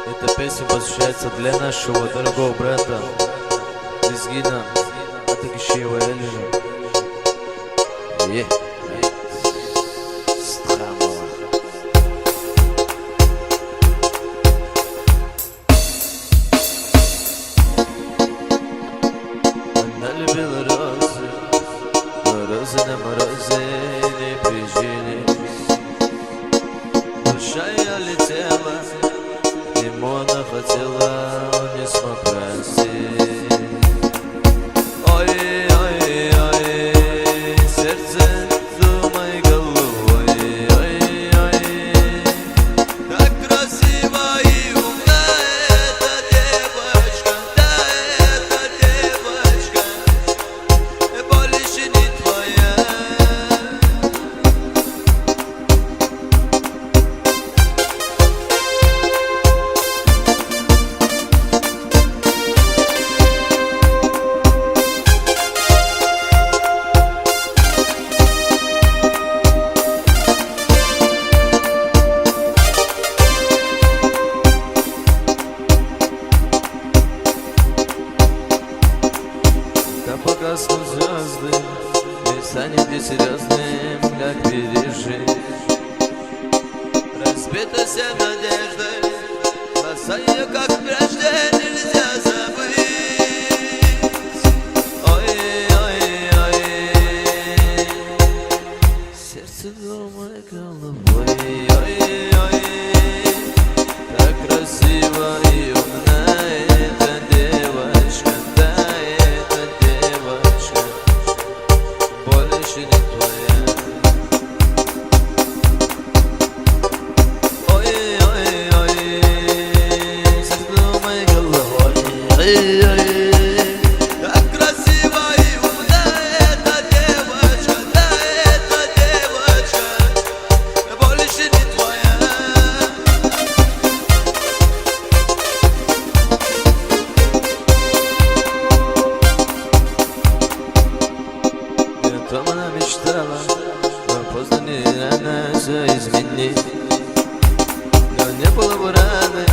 Эта песня посвящается для нашего дорогого брата Лезгина Атакишева Эльвина. Страмова. Она любила розы, но розы на морозе не прижились. Душа ее летела, ему она хотела, он не смог простить. Ой, ой, ой, сердце думай головой, ой, ой, так красиво и умна эта девочка, да, эта девочка, больше не твоя. Погаснут звезды, и станет несерьезным, как пережить. Разбита вся надежда, глаза ее, как прежде, нельзя забыть. Ой, ой, ой, сердце думает головой, ой, ой, так красиво и умна эта девочка, да, больше не твоя. Ой, ой, ой, сердце моей головой, ой, ой, так красиво и умна эта девочка, да, эта девочка, больше не твоя. О том она мечтала, но поздно не рано все изменить. Но не было бы рады,